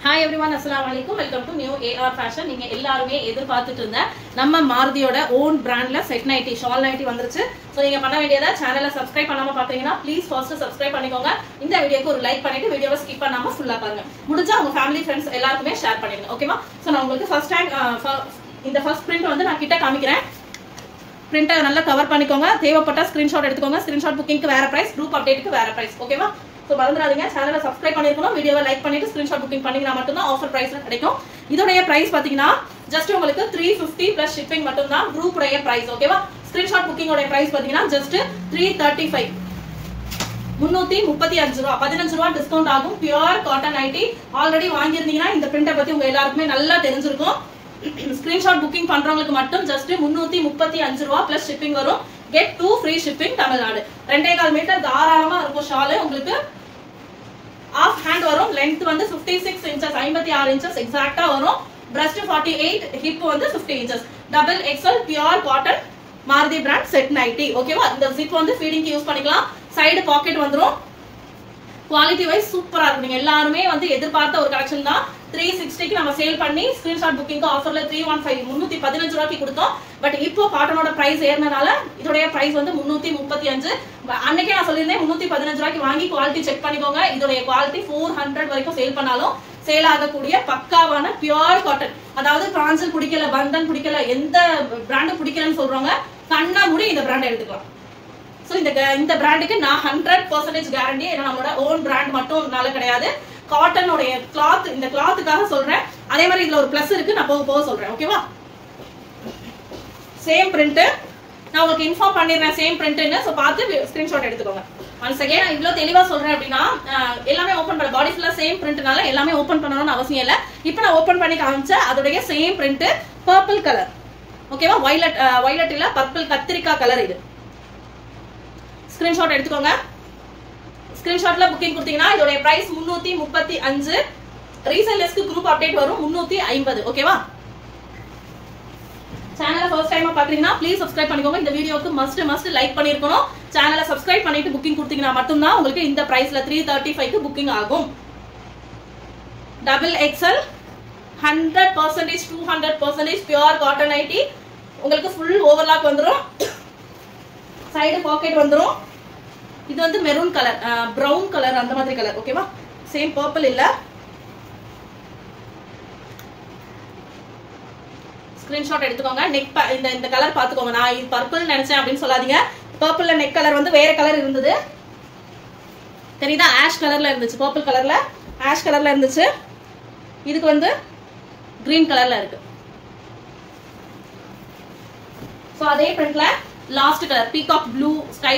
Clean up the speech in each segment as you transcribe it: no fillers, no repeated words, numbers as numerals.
Hi everyone, assalamu alaikum. Welcome to new AR Fashion. நீங்க எல்லாரும் எதிர்பார்த்துட்டு இருந்த நம்ம மாருதியோட own brandல set nighty shawl nighty வந்துருச்சு. சோ நீங்க பண்ண வேண்டியதா சேனலை subscribe பண்ணாம பாத்தீங்கன்னா please first subscribe பண்ணிக்கோங்க. இந்த வீடியோக்கு ஒரு லைக் பண்ணிட்டு வீடியோவை skip பண்ணாம ஃபுல்லா பாருங்க. முடிஞ்சா உங்க family friends எல்லாருக்குமே ஷேர் பண்ணிடுங்க. ஓகேவா? சோ நான் உங்களுக்கு first time இந்த first print வந்து நான் கிட்ட காமிக்கிறேன். பிரிண்டை நல்லா கவர் பண்ணிக்கோங்க. தேவைப்பட்ட ஸ்கிரீன்ஷாட் எடுத்துக்கோங்க. ஸ்கிரீன்ஷாட் புக்கிங்க்கு வேற பிரைஸ், குரூப் அப்டேட்டுக்கு வேற பிரைஸ். ஓகேவா? சோ மறந்துடாதீங்க சேனலை சப்ஸ்கிரைப் பண்ணிருக்கணும். வீடியோவை லைக் பண்ணிட்டு ஸ்கிரீன்ஷாட் புக்கிங் பண்ணீங்கன்னா மட்டும் தான் ஆஃபர் பிரைஸ்ல கிடைக்கும். இதோட பிரைஸ் பாத்தீங்கன்னா ஜஸ்ட் உங்களுக்கு 350 பிளஸ் ஷிப்பிங் மட்டும் தான் குரூப் உடைய பிரைஸ். ஓகேவா? ஸ்கிரீன்ஷாட் புக்கிங் உடைய பிரைஸ் பாத்தீங்கன்னா ஜஸ்ட் 335 335 ரூபாய். 15 ரூபாய் டிஸ்கவுண்ட் ஆகும். பியூர் காட்டன் நைட்டி ஆல்ரெடி வாங்கியிருந்தீங்கன்னா இந்த பிரிண்டை பத்தி உங்க எல்லாருக்குமே நல்லா தெரிஞ்சிருக்கும். ஸ்கிரீன்ஷாட் புக்கிங் பண்றவங்களுக்கு மட்டும் ஜஸ்ட் 335 ரூபாய் பிளஸ் ஷிப்பிங் வரும். get 2 free shipping Tamil Nadu. 2.5 metre தாராளமா இருக்கும் ஷால். உங்களுக்கு ஆஃப் ஹேண்ட் வரும். லென்த் வந்து 56 இன்ச்சஸ் 56 இன்ச்சஸ் எக்ஸாக்ட்டா வரும். breast 48, hip வந்து 50 inches. Double XL pure cotton Maruthi brand set nighty. ஓகேவா? இந்த ஜிப் வந்து ஃபீடிங்க்கு யூஸ் பண்ணிக்கலாம். சைடு பாக்கெட் வந்துரும். குவாலிட்டி வைஸ் சூப்பரா இருக்கு. நீங்க எல்லாரும் வந்து எதிர்பார்த்த ஒரு கலெக்ஷன் தான். 360க்கு நம்ம சேல் பண்ணி ஸ்கிரீன்ஷாட் புக்கிங்க்கு ஆஃபர்ல 315 315 ரூபாய்க்கு கொடுத்தோம். பட் இப்போ காட்டனோட பிரைஸ் ஏறனனால இதோட பிரைஸ் வந்து 335. அன்னைக்கே நான் சொல்லியிருந்தேன் 315 ரூபாய்க்கு வாங்கி குவாலிட்டி செக் பண்ணிக்கோங்க. இதோட குவாலிட்டி 400 வரைக்கும் சேல் பண்ணாலும் சேல் ஆகக்கூடிய பக்காவான பியூர் காட்டன். அதாவது பிரான்சல் பிடிக்கல, பந்தன் பிடிக்கல, எந்த பிராண்டு பிடிக்கலன்னு சொல்றவங்க கண்ணா மூடி இந்த பிராண்ட் எடுத்துக்கலாம். சோ இந்த பிராண்டுக்கு நான் 100% கேரண்டி. ஏன்னா நம்மளோட ஓன் பிராண்ட் மட்டும்னால கிடையாது, காட்டனுடைய கிளாத், இந்த கிளாத்துக்காக சொல்றேன். அதே மாதிரி இதுல ஒரு பிளஸ் இருக்கு, நான் போக சொல்றேன். ஓகேவா? சேம் பிரிண்ட் நான் உங்களுக்கு இன்ஃபார்ம் பண்ணிடுறேன். சேம் பிரிண்ட்னு. சோ பார்த்து ஸ்கிரீன்ஷாட் எடுத்துக்கோங்க. ஒன்ஸ் அகைன் நான் இவ்வளவு தெளிவா சொல்றேன் அப்படின்னா எல்லாமே ஓபன் பண்ண பாடி ஃபுல்லா சேம் பிரிண்ட்னால எல்லாமே ஓபன் பண்ணணும்னு அவசியம் இல்ல. இப்போ நான் ஓபன் பண்ணி காமிச்ச அதோடைய சேம் பிரிண்ட் பர்பிள் கலர். ஓகேவா? வயலட் இல்ல, பர்பிள் கத்திரிக்காய் கலர். இது ஸ்கிரீன்ஷாட் எடுத்துக்கோங்க. ஸ்கிரீன்ஷாட்ல புக்கிங் கொடுத்தீங்கன்னா இதோட பிரைஸ் 335. ரீசெல்லர்ஸ்க்கு குரூப் அப்டேட் வரும் 350. ஓகேவா? சேனலை ஃபர்ஸ்ட் டைமா பாக்குறீங்கன்னா ப்ளீஸ் சப்ஸ்கிரைப் பண்ணிக்கோங்க. இந்த வீடியோக்கு மஸ்ட் லைக் பண்ணிருக்கணும். சேனலை சப்ஸ்கிரைப் பண்ணிட்டு புக்கிங் கொடுத்தீங்கன்னா மட்டும்தான் உங்களுக்கு இந்த பிரைஸ்ல 335க்கு புக்கிங் ஆகும். Double XL 100% 200% pure cotton nightie. உங்களுக்கு ஃபுல் ஓவர்லாக் வந்துரும். சைடு பாக்கெட் வந்துரும். இது வந்து மெரூன் கலர், பிரவுன் கலர், அந்த மாதிரி கலர். ஓகேவா? சேம் பர்பிள் இல்ல. ஸ்கிரீன்ஷாட் எடுத்துக்கோங்க. நெக் இந்த கலர் பாத்துக்கோங்க. நான் இது பர்பிள் நினைச்சேன் அப்படின்னு சொல்லாதீங்க. பர்பிள்ல நெக் கலர் வந்து வேற கலர் இருந்தது. தெரியுதா? ஆஷ் கலர்ல இருந்துச்சு. பர்பிள் கலர்ல ஆஷ் கலர்ல இருந்துச்சு. இதுக்கு வந்து கிரீன் கலர்ல இருக்கு. சோ அதே பிரிண்ட்ல last colour peacock blue, sky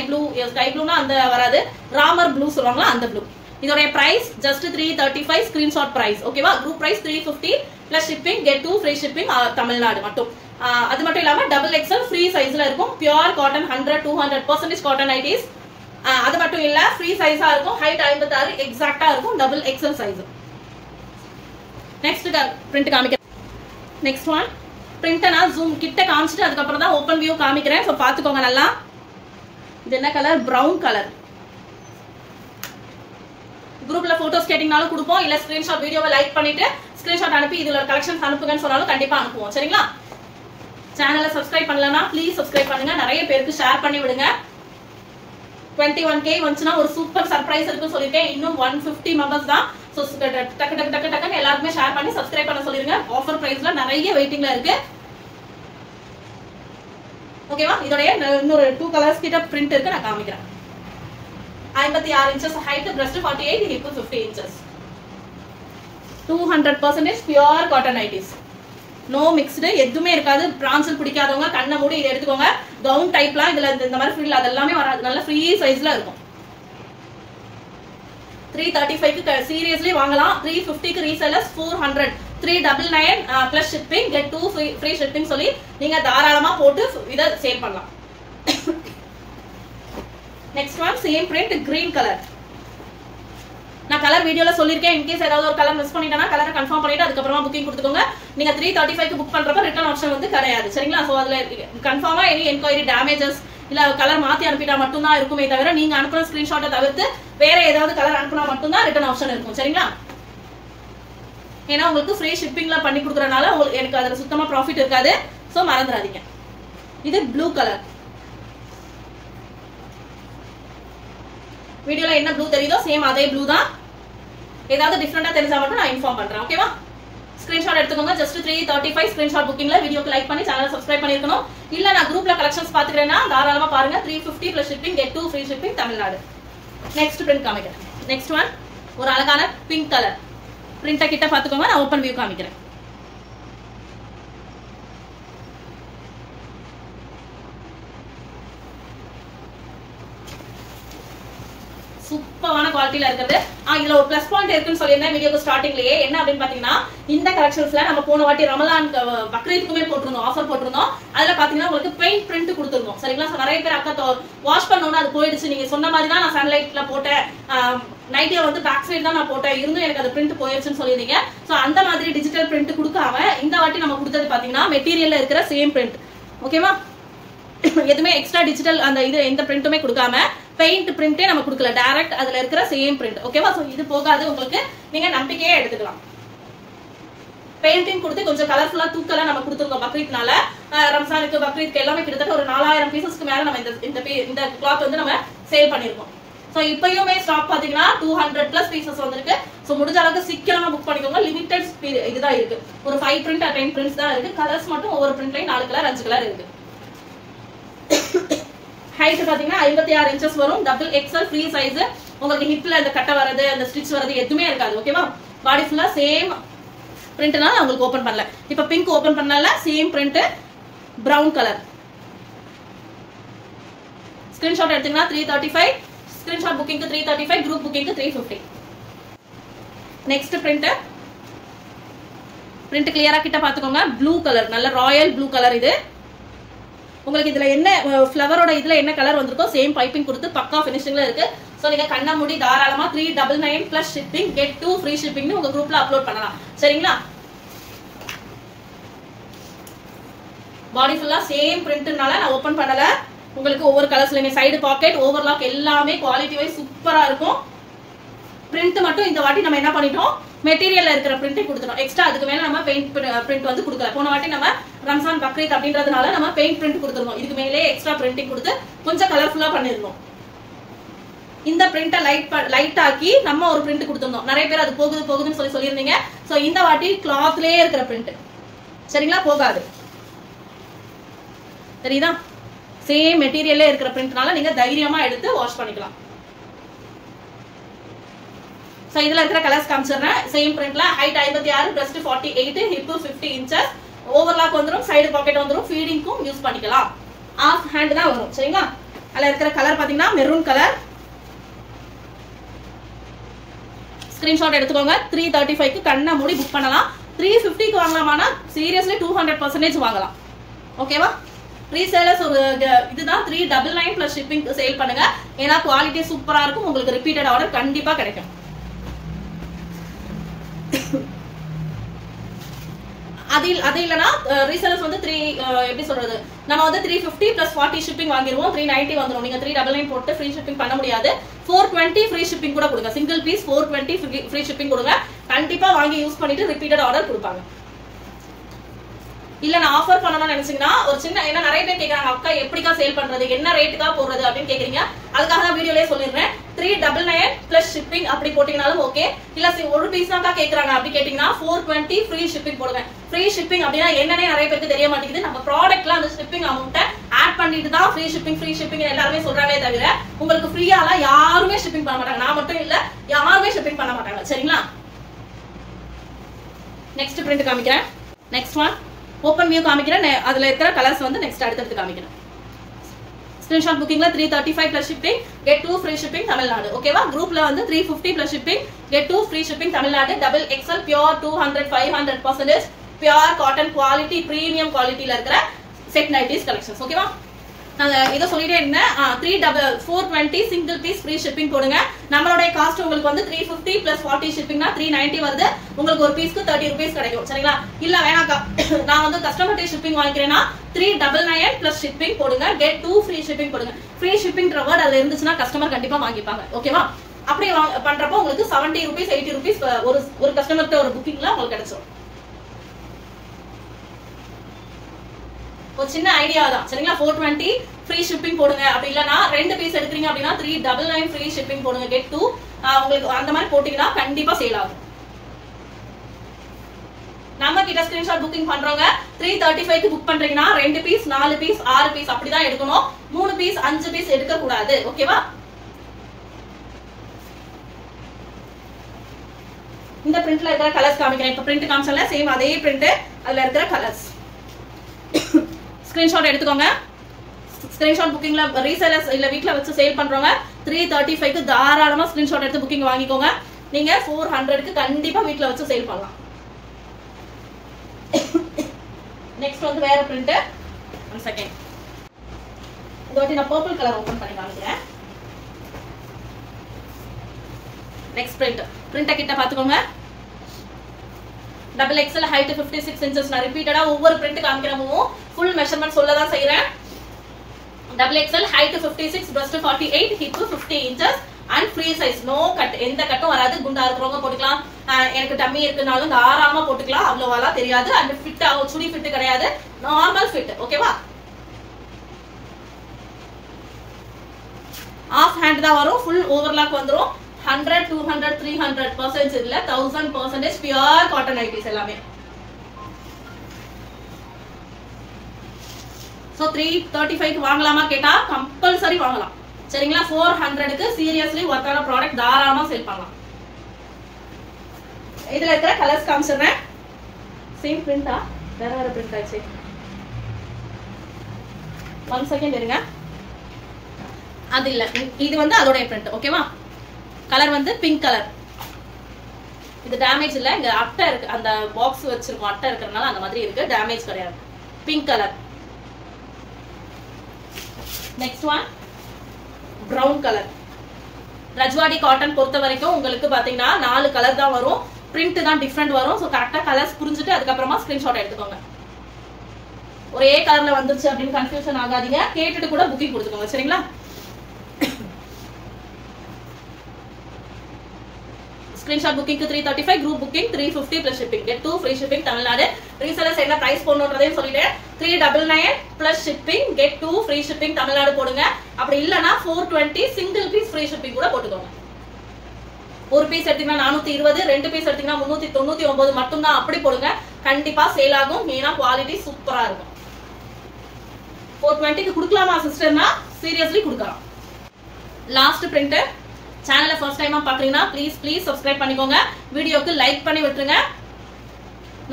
ப்ளூனா அந்த வராது, ராமர் ப்ளூ சொல்லுவாங்களா அந்த ப்ளூ. இதோட பிரைஸ் ஜஸ்ட் 335 ஸ்கிரீன்ஷாட் பிரைஸ். ஓகேவா? Group price 350 plus shipping, get 2 free shipping Tamil Nadu மட்டும். அது மட்டும் இல்லாம டபுள் எக்ஸ்எல் ஃப்ரீ சைஸ்ல இருக்கும். Pure cotton 100-200% cotton nighties. அது மட்டும் இல்ல ஃப்ரீ சைஸா இருக்கும். ஹைட் 56 எக்ஸாக்ட்டா இருக்கும். Double XL size. Next print காமிக்கிறேன். நெக்ஸ்ட் ஒன் பிரிண்ட்டை நான் ஜூம் கிட்ட காமிச்சிட்டு அதுக்கப்புறம் தான் ஓப்பன் வியூ காமிக்கிறேன். ஸோ பார்த்துக்கோங்க நல்லா. இது என்ன கலர்? Brown colour. குரூப்ல போட்டோஸ் கேட்டிங்கனாலும் கொடுப்போம். இல்ல ஸ்கிரீன்ஷாட் வீடியோவை லைக் பண்ணிட்டு ஸ்கிரீன்ஷாட் அனுப்பி இதுல கலெக்ஷன்ஸ் அனுப்புங்கன்னு சொன்னாலும் கண்டிப்பா அனுப்புவோம். சரிங்களா? சேனலை சப்ஸ்கிரைப் பண்ணலன்னா ப்ளீஸ் சப்ஸ்கிரைப் பண்ணுங்க. நிறைய பேருக்கு ஷேர் பண்ணி விடுங்க. 21K வந்துச்சுன்னா ஒரு சூப்பர் சர்ப்ரைஸ் இருக்குன்னு சொல்லியிருக்கேன். இன்னும் 150 மெம்பர்ஸ் தான். சோ டக்கு எல்லாருமே ஷேர் பண்ணி சப்ஸ்கிரைப் பண்ண சொல்லிருங்க. ஆஃபர் பிரைஸ்ல நிறைய வெயிட்டிங்ல இருக்கு. ஓகேவா? இதோட இன்னொரு 2 கலர்ஸ் கிட்ட பிரிண்ட் இருக்கு, நான் காமிக்கிறேன். 56 inches height, breast 48, hip 50 inches. 200% pure cotton nighties. No mixed, எதுவுமே இருக்காது. பிரான்சல் பிடிக்காதவங்க கண்ணை மூடி இதை எடுத்துக்கோங்க. கவுன் டைப்லாம் இதுல இந்த மாதிரி ஃப்ரில் அதெல்லாமே வராது. நல்ல ஃப்ரீ சைஸ்ல இருக்கும். 335க்கு சீரியஸ்லி வாங்கலாம். 350க்கு resellers 400. 399 plus shipping, get 2 free shipping சொல்லி நீங்க தாராளமா போட்டு இதை சேல் பண்ணலாம். Next one same print green colour. நான் கலர் வீடியோல சொல்லிருக்கேன். இன்கேஸ் ஏதாவது ஒரு கலர் மிஸ் பண்ணிட்டேனா கலரை கன்ஃபார்ம் பண்ணிட்டு அதுக்கப்புறமா புக்கிங் கொடுத்துக்கோங்க. நீங்க 335க்கு புக் பண்றப்ப ரிட்டர்ன் ஆப்ஷன் வந்து கிடையாது. சரிங்களா? சோ அதுல கன்ஃபார்மா எனி என்கொயரி டேமேஜஸ் இல்ல கலர் மாத்தி அனுப்பிட்டா மட்டும் தான் இருக்குமே தவிர நீங்க அனுப்புற ஸ்கிரீன்ஷாட்டை தவிர்த்து வேற ஏதாவது கலர் அனுப்புனா மட்டும் தான் ரிட்டர்ன் ஆப்ஷன் இருக்கும். சரிங்களா? ஏன்னா உங்களுக்கு ஃப்ரீ ஷிப்பிங்ல பண்ணி கொடுக்கறனால எனக்கு அதுல சுத்தமா ப்ராஃபிட் இருக்காது. சோ மறந்துடாதீங்க. இது ப்ளூ கலர். வீடியோல என்ன ப்ளூ தெரியுதோ சேம் அதே ப்ளூ தான். ஏதாவது டிஃபரெண்டா தெரிஞ்சா மட்டும் நான் இன்ஃபார்ம் பண்றேன். ஓகேவா? ஸ்கிரீன்ஷாட் எடுத்துக்கோங்க. ஜஸ்ட் 335 ஸ்கிரீன்ஷாட் புக்கிங்ல வீடியோக்கு லைக் பண்ணி சேனலை சப்ஸ்கிரைப் பண்ணிருக்கணும். இல்ல நான் குரூப்ல கலெக்ஷன்ஸ் பாத்துக்கிறேன்னா தாராளமா பாருங்க. 350 plus shipping get 2 free shipping Tamil Nadu. Next print காமிக்கிறேன். நெக்ஸ்ட் ஒன் ஒரு அழகான பிங்க் கலர். பிரிண்ட கிட்ட பாத்துக்கோங்க. நான் ஓபன் வியூ காமிக்கிறேன். சூப்பரான குவாலிட்டில இருக்குது. இதுல ஒரு பிளஸ் பாயிண்ட் இருக்குன்னு சொல்லியிருந்தேன் வீடியோக்கு ஸ்டார்டிங்லயே. என்ன அப்படின்னு பாத்தீங்கன்னா இந்த கலெக்ஷன்ஸ்ல நம்ம போன வாட்டி ரமலான் பக்ரீத்துக்குமே போட்டிருந்தோம், ஆஃபர் போட்டிருந்தோம். அதுல பாத்தீங்கன்னா உங்களுக்கு பெயிண்ட் பிரிண்ட் கொடுத்துருந்தோம். சரிங்களா? நிறைய பேர் அக்கா வாஷ் பண்ணோம்னா அது போயிடுச்சு, நீங்க சொன்ன மாதிரி தான் நான் சன்லைட்ல போட்டேன், நைட்டியா வந்து பேக் சைடு தான் நான் போட்டேன், இருந்தும் எனக்கு அது பிரிண்ட் போயிடுச்சுன்னு சொல்லியிருந்தீங்க. சோ அந்த மாதிரி டிஜிட்டல் பிரிண்ட் கொடுக்காம இந்த வாட்டி நம்ம கொடுத்தது பாத்தீங்கன்னா மெட்டீரியல்ல இருக்கிற சேம் பிரிண்ட். ஓகேவா? எதுவுமே எக்ஸ்ட்ரா டிஜிட்டல் அந்த இது எந்த பிரிண்ட்டுமே கொடுக்காம பெயிண்ட் பிரிண்டே நம்ம கொடுக்கல, டைரக்ட் அதுல இருக்கிற சேம் பிரிண்ட். ஓகேவா? சோ இது போகாது உங்களுக்கு, நீங்க நம்பிக்கையே எடுத்துக்கலாம். பெயிண்டிங் கொடுத்து கொஞ்சம் கலர்ஃபுல்லா தூக்கலா நம்ம கொடுத்துருக்கோம் பக்ரீத்னால. ரம்ஜானுக்கு பக்ரீத்க்கு எல்லாமே கிட்டத்தட்ட ஒரு 4000 பீசஸ்க்கு மேல நம்ம இந்த கிளாத் வந்து நம்ம சேல் பண்ணிருக்கோம். சோ இப்பயுமே ஸ்டாக் பாத்தீங்கன்னா 200 plus பீசஸ் வந்திருக்கு. சோ முடிஞ்ச அளவுக்கு சீக்கிரமா புக் பண்ணிக்கோங்க. லிமிடெட் இதுதான் இருக்கு. ஒரு 5 print 10 prints தான் இருக்கு. கலர்ஸ் மட்டும் ஒவ்வொரு பிரிண்ட்லயும் 4 கலர் 5 கலர் இருக்கு. ஹைட் பாத்தீங்கன்னா 56 inches வரும். Double XL free size. உங்களுக்கு ஹிப்ல அந்த கட்ட வரது அந்த ஸ்டிச் வரது எதுவுமே இருக்காது. ஓகேவா? பாடி ஃபுல்லா சேம் பிரிண்ட்னா உங்களுக்கு ஓபன் பண்ணல. இப்ப பிங்க் ஓபன் பண்ணல, same print brown colour. Screenshot எடுத்தீங்கன்னா 335, ஸ்கிரீன்ஷாட் புக்கிங்க்கு 335, குரூப் புக்கிங்க்கு 350. நெக்ஸ்ட் பிரிண்ட் கிளியரா கிட்ட பாத்துக்கோங்க. ப்ளூ கலர், நல்ல ராயல் ப்ளூ கலர். இது உங்களுக்கு இதுல என்ன ஃப்ளவரோட இதுல என்ன கலர் வந்திருக்கோ சேம் பைப்பிங் கொடுத்து பக்கா ஃபினிஷிங்ல இருக்கு. சோ நீங்க கண்ண மூடி தாராளமா 399 plus shipping get 2 free shipping உங்க குரூப்ல அப்லோட் பண்ணலாம். சரிங்களா? பாடி ஃபுல்லா சேம் பிரிண்ட்னால நான் ஓபன் பண்ணல. உங்களுக்கு ஒவ்வொரு கலர்ஸ்லயுமே சைடு பாக்கெட், ஓவர்லாக் எல்லாமே குவாலிட்டி வைஸ் சூப்பரா இருக்கும். பிரிண்ட் மட்டும் இந்த வாட்டி நம்ம என்ன பண்ணிட்டோம், மெட்டீரியல்ல இருக்கிற பிரிண்ட் கொடுத்துட்டோம். எக்ஸ்ட்ரா அதுக்கு மேல நம்ம பெயிண்ட் பிரிண்ட் வந்து கொடுக்கல. போன வாட்டி நம்ம ரம்ஜான் பக்ரீத் அப்படின்றதுனால நம்ம பெயிண்ட் பிரிண்ட் கொடுத்துருந்தோம். இதுக்கு மேலே எக்ஸ்ட்ரா பிரிண்டிங் கொடுத்து கொஞ்சம் கலர்ஃபுல்லா பண்ணிருந்தோம். இந்த பிரிண்ட லைட் ஆக்கி நம்ம ஒரு பிரிண்ட் கொடுத்திருந்தோம். நிறைய பேர் அது போகுதுன்னு சொல்லியிருந்தீங்க. சோ இந்த வாட்டி கிளாத்லயே இருக்கிற பிரிண்ட். சரிங்களா? போகாது. சரிதா? சேம் மெட்டீரியல்ல இருக்கிற பிரிண்ட்னால நீங்க தைரியமா எடுத்து வாஷ் பண்ணிக்கலாம். சோ இதுல இருக்கிற கலர்ஸ் காமிச்சறேன். சேம் பிரிண்ட்ல height 56, breast 48, hip 50 inches, overlock வந்துரும், சைடு பாக்கெட் வந்துரும், ஃபீடிங்க்கும் யூஸ் பண்ணிக்கலாம். ஆஃப் ஹேண்ட் தான் வரும். சரிங்களா? அதுல இருக்கிற கலர் பாத்தீங்கன்னா மெரூன் கலர். ஸ்கிரீன்ஷாட் எடுத்துக்கோங்க. 335 க்கு கண்ண மூடி புக் பண்ணலாம். 350 க்கு வாங்கலாமானா சீரியஸ்லி 200% வாங்கலாம். ஓகேவா? ரீசேலர்ஸ் ஒரு இதுதான் 399 plus shipping சேல் பண்ணுங்க. ஏன்னா குவாலிட்டி சூப்பரா இருக்கும். உங்களுக்கு ரிப்பீட்டட் ஆர்டர் கண்டிப்பா கிடைக்கும். அது இல்லனா ரீசேலர்ஸ் வந்து எப்படி சொல்றது, நம்ம வந்து 350 plus 40 shipping வாங்கிடுவோம். 390 வந்துரும். நீங்க 399 போட்டு ஃப்ரீ ஷிப்பிங் பண்ண முடியாது. 420 ஃப்ரீ ஷிப்பிங் கூட கொடுங்க. சிங்கிள் பீஸ் 420 ஃப்ரீ ஷிப்பிங் கொடுங்க. கண்டிப்பா வாங்கி யூஸ் பண்ணிட்டு ரிப்பீட்டட் ஆர்டர் கொடுப்பாங்க. இல்ல நான் ஆஃபர் பண்ணணும்னு நினைச்சீங்கன்னா ஒரு சின்ன, ஏன்னா நிறைய பேர் கேக்குறாங்க அக்கா எப்படிக்கா சேல் பண்றது, என்ன ரேட்டுக்கா போடுறது அப்படின்னு கேக்குறீங்க. அதுக்காக தான் வீடியோலயே சொல்லிடுறேன். 399 plus shipping அப்படி போட்டீங்கனாலும் ஓகே. இல்ல ஒரு பீஸ் தான் கேக்குறாங்க அப்படி கேட்டீங்கன்னா 420 ஃப்ரீ ஷிப்பிங் போடுங்க. ஃப்ரீ ஷிப்பிங் அப்படின்னா என்னன்னே நிறைய பேருக்கு தெரிய மாட்டேங்குது. நம்ம ப்ராடக்ட்ல அந்த ஷிப்பிங் அமௌண்ட்டை ஆட் பண்ணிட்டு தான் ஃப்ரீ ஷிப்பிங் எல்லாருமே சொல்றாங்களே தவிர உங்களுக்கு ஃப்ரீயாலாம் யாருமே ஷிப்பிங் பண்ண மாட்டாங்க. நான் மட்டும் இல்ல, யாருமே ஷிப்பிங் பண்ண மாட்டாங்க. சரிங்களா? நெக்ஸ்ட் பிரிண்ட் காமிக்கிறேன். நெக்ஸ்ட் ஒன் ஓபன் வியூ காமிக்கிறேன். அதுல இருக்கிற கலர்ஸ் வந்து நெக்ஸ்ட் அடுத்து காமிக்கிறேன். ஸ்கிரீன்ஷாட் புக்கிங்ல 335 plus shipping get 2 free shipping Tamil Nadu. ஓகேவா? குரூப்ல வந்து 350 plus shipping get 2 free shipping Tamil Nadu. Double XL pure 200 500% pure cotton quality premium குவாலிட்டில இருக்கிற செட் நைட்டிஸ் கலெக்ஷன்ஸ். ஓகேவா? நான் இத சொல்லிட்டே இருந்தேன். 420 சிங்கிள் பீஸ் ஃப்ரீ ஷிப்பிங் போடுங்க. நம்மளோட காஸ்ட் உங்களுக்கு வந்து 350 plus 40 ஷிப்பிங்னா 390 வருது. உங்களுக்கு ஒரு பீஸ்க்கு 30 rupees கிடைக்கும். சரிங்களா? இல்ல வேணாக்கா நான் வந்து கஸ்டமர் டே ஷிப்பிங் வாங்கிக்கிறேன்னா 399 plus ஷிப்பிங் போடுங்க. get 2 free shipping போடுங்க. ஃப்ரீ ஷிப்பிங் வேர்ட் அதுல இருந்துச்சுன்னா கஸ்டமர் கண்டிப்பா வாங்கிப்பாங்க. ஓகேவா? அப்படி பண்றப்போ உங்களுக்கு 70 rupees 80 rupees ஒரு கஸ்டமர்கிட்ட ஒரு புக்கிங்ல உங்களுக்கு கிடைச்சிடும். ஒரு சின்ன ஐடியா தான் சரிங்களா. 420 ஃப்ரீ ஷிப்பிங் போடுங்க. அப்படி இல்லனா 2 பீஸ் எடுக்கிறீங்க அப்படின்னா 399 ஃப்ரீ ஷிப்பிங் போடுங்க. கெட் 2 உங்களுக்கு அந்த மாதிரி போட்டீங்கன்னா கண்டிப்பா சேல் ஆகும். நம்ம கிட்ட ஸ்கிரீன்ஷாட் புக்கிங் பண்றவங்க 335 க்கு புக் பண்றீங்கன்னா 2 பீஸ் 4 பீஸ் 6 பீஸ் அப்படிதான் எடுக்கணும். 3 பீஸ் 5 பீஸ் எடுக்க கூடாது. ஓகேவா? இந்த பிரிண்ட்ல இருக்கிற கலர்ஸ் காமிக்கிறேன். இப்ப பிரிண்ட் காமிச்சல சேம் அதே பிரிண்ட் அதுல இருக்கிற கலர்ஸ். ஸ்கிரீன்ஷாட் எடுத்துக்கோங்க. ஸ்கிரீன்ஷாட் புக்கிங்ல ரீசேலர்ஸ் இல்ல வீட்ல வச்சு சேல் பண்றவங்க 335 க்கு தாராளமா ஸ்கிரீன்ஷாட் எடுத்து புக்கிங் வாங்கிக்கோங்க. நீங்க 400 க்கு கண்டிப்பா வீட்ல வச்சு சேல் பண்ணலாம். நெக்ஸ்ட் வந்து வேற பிரிண்ட். 1 செகண்ட். இதோட நான் பர்பிள் கலர் ஓபன் பண்ணி காமிக்கிறேன். நெக்ஸ்ட் பிரிண்ட் கிட்ட பாத்துக்கோங்க. Double XL height 56 inches. நான் ரிப்பீட்டடா ஒவ்வொரு பிரிண்ட் காமிக்கிறேன். ஃபுல் மெஷர்மென்ட் சொல்ல தான் செய்றேன். Double XL height 56, breast 48, hip 50 inches and free size. No cut, எந்த கட்டும் வராது. குண்டா இருக்கிறவங்க போட்டுக்கலாம். எனக்கு டம்மி இருக்குனாலும் தாராளமா போட்டுக்கலாம். அவ்வளவுவா தெரியாது. அந்த ஃபிட் ஆகும். சுடி ஃபிட் கிடையாது. Normal fit. ஓகேவா? ஆஃப் ஹேண்ட் தான் வரும். ஃபுல் ஓவர்லாக் வந்துரும். 100 200 300% இல்ல 1000% பியூர் காட்டன் நைட்டிஸ் எல்லாமே. சோ 335 க்கு வாங்கலாமா கேட்டா கம்பல்சரி வாங்கலாம். சரிங்களா? 400 க்கு சீரியஸ்லி வர்த்தான ப்ராடக்ட் தாராளமா சேல் பண்ணலாம். இதுல இருக்கிற கலர்ஸ் காமிச்சறேன். சேம் பிரிண்டா வேற பிரிண்ட் ஆச்சு. 1 செகண்ட் இருங்க. அது இல்ல, இது வந்து அதோட பிரிண்ட். ஓகேவா? கலர் வந்து பிங்க் கலர். இது டேமேஜ் இல்ல. இங்க அட்டை இருக்கு. அந்த பாக்ஸ் வச்சிருக்கோம். அட்டை இருக்கறனால அந்த மாதிரி இருக்கு. டேமேஜ் கிடையாது. Pink colour. Next one brown colour. Rajwadi cotton பொறுத்த வரைக்கும் உங்களுக்கு பாத்தீங்கன்னா 4 கலர் தான் வரும். பிரிண்ட் தான் டிஃபரெண்ட் வரும். சோ கரெக்ட்டா கலர்ஸ் புரிஞ்சிட்டு அதுக்கு அப்புறமா ஸ்கிரீன்ஷாட் எடுத்துக்கோங்க. ஒரே கலர்ல வந்துருச்சு அப்படின்னு கன்ஃபியூஷன் ஆகாதீங்க. கேட்டுட்டு கூட புக்கிங் கொடுத்துக்கோங்க. சரிங்களா? Screenshot booking 335, group booking 350 plus shipping. Get 2 free shipping Tamil Nadu. Resellers என்ன பிரைஸ் போடணும்ன்றதையும் சொல்லிட்டேன். 399 plus shipping, get 2 free shipping Tamil Nadu போடுங்க. அப்படி இல்லனா 420 சிங்கிள் பீஸ் ஃப்ரீ ஷிப்பிங் கூட போட்டுக்கோங்க. ஒரு பீஸ் எடுத்தீங்கன்னா 420, 2 பீஸ் எடுத்தீங்கன்னா 399 மட்டும் தான். அப்படி போடுங்க. கண்டிப்பா சேல் ஆகும். மீனா குவாலிட்டி சூப்பரா இருக்கும். 420 க்கு கொடுக்கலாமா சிஸ்டர்னா சீரியஸ்லி கொடுக்கலாம். Last print. சேனலை ஃபர்ஸ்ட் டைமா பாக்குறீங்கன்னா ப்ளீஸ் சப்ஸ்கிரைப் பண்ணிக்கோங்க. வீடியோக்கு லைக் பண்ணி விட்டுருங்க.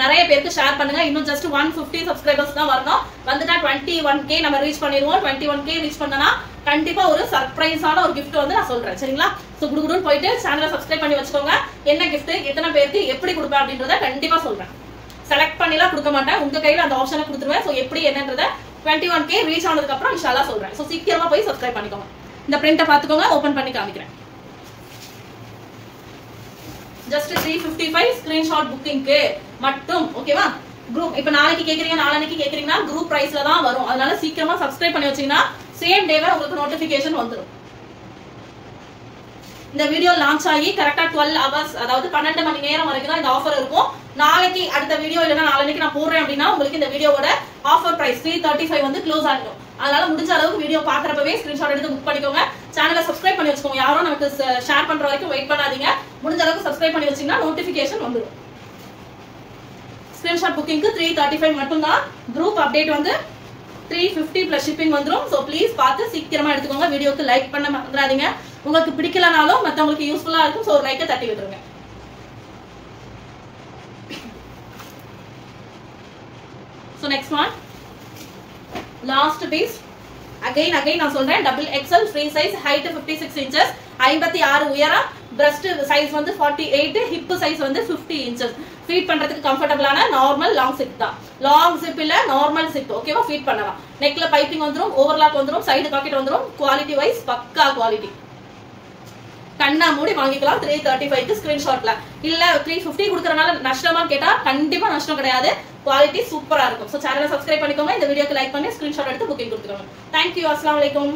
நிறைய பேருக்கு ஷேர் பண்ணுங்க. இன்னும் ஜஸ்ட் 150 சப்ஸ்கிரைபர்ஸ் தான் வரணும். வந்துட்டா 21k நம்ம ரீச் பண்ணிடுவோம். 21k ரீச் பண்ணனா கண்டிப்பா ஒரு சர்ப்ரைஸான ஒரு gift வந்து நான் சொல்றேன். சரிங்களா? சோ குடுகுடுன்னு போயிட்டு சேனலை சப்ஸ்கிரைப் பண்ணி வச்சுக்கோங்க. என்ன gift, எத்தனை பேருக்கு எப்படி கொடுப்பேன் அப்படின்றத கண்டிப்பா சொல்றேன். செலக்ட் பண்ணிலாம் கொடுக்க மாட்டேன். உங்க கையில அந்த ஆப்ஷனை கொடுத்துருவேன். சோ எப்படி என்னன்றத 21k ரீச் ஆனதுக்கு அப்புறம் இன்ஷால்லா சொல்றேன். சோ சீக்கிரமா போய் சப்ஸ்கிரைப் பண்ணிக்கோங்க. இந்த பிரிண்ட்டை பாத்துக்கோங்க. ஓபன் பண்ணி காமிக்கிறேன். ஜஸ்ட் 355 ஸ்கிரீன்ஷாட் புக்கிங்க்கு மட்டும். ஓகேவா? குரூப் இப்ப நாளைக்கு கேக்குறீங்க நாளைக்கு கேக்குறீங்கன்னா குரூப் பிரைஸ்ல தான் வரும். அதனால சீக்கிரமா சப்ஸ்கிரைப் பண்ணி வச்சீங்கன்னா சேம் டேவே உங்களுக்கு நோட்டிபிகேஷன் வந்துரும். இந்த வீடியோ லான்ச் ஆகி கரெக்டா 12 hours அதாவது 12 மணி நேரம் வரைக்கும் தான் இந்த ஆஃபர் இருக்கும். நாளைக்கு அடுத்த வீடியோ இல்லனா நாளைக்கு நான் போடுறேன் அப்படின்னா உங்களுக்கு இந்த வீடியோவோட ஆஃபர் பிரைஸ் 335 வந்து க்ளோஸ் ஆகிடும். அதனால முடிஞ்ச அளவுக்கு வீடியோ பாக்குறப்பவே ஸ்கிரீன்ஷாட் எடுத்து புக் பண்ணிக்கோங்க. சேனலை சப்ஸ்கிரைப் பண்ணி வச்சுக்கோங்க. யாரும் நமக்கு ஷேர் பண்ற வரைக்கும் வெயிட் பண்ணாதீங்க. முடிஞ்ச அளவுக்கு சப்ஸ்கிரைப் பண்ணி வச்சீங்கன்னா நோட்டிபிகேஷன் வந்துடும். ஸ்கிரீன்ஷாட் புக்கிங்க்கு 335 மட்டும் தான். குரூப் அப்டேட் வந்து 350 plus ஷிப்பிங் வந்துரும். சோ ப்ளீஸ் பார்த்து சீக்கிரமா எடுத்துக்கோங்க. வீடியோக்கு லைக் பண்ண மறந்துடாதீங்க. உங்களுக்கு பிடிக்கலனாலும் மத்தவங்களுக்கு யூஸ்ஃபுல்லா இருக்கும். சோ ஒரு லைக்கை தட்டி விட்டுருங்க. So next one, last piece. Again நான் சொல்றேன். double XL free size, height 56 inches, 56 உயரம், breast size வந்து 48, hip size வந்து 50 inches. ஃபீட் பண்றதுக்கு கம்ஃபர்ட்டபிளான நார்மல் லாங் zip தான். லாங் zip இல்ல நார்மல் zip. ஓகேவா? ஃபீட் பண்ணலாம். நெக்ல பைப்பிங் வந்துரும், ஓவர்லாக் வந்துரும், சைடு பாக்கெட் வந்துரும். குவாலிட்டி வைஸ் பக்கா குவாலிட்டி. கண்ணா மூடி வாங்கிக்கலாம். 335 க்கு ஸ்கிரீன்ஷாட்ல. இல்ல 350 கொடுக்கறனால நஷ்டமா கேட்டா கண்டிப்பா நஷ்டம் கிடையாது. குவாலிட்டி சூப்பரா இருக்கும். சோ சேனலை சப்ஸ்கிரைப் பண்ணிக்கோங்க. இந்த வீடியோக்கு லைக் பண்ணி ஸ்கிரீன்ஷாட் எடுத்து புக்கிங் கொடுத்துக்கோங்க. Thank you. Assalamu alaikum.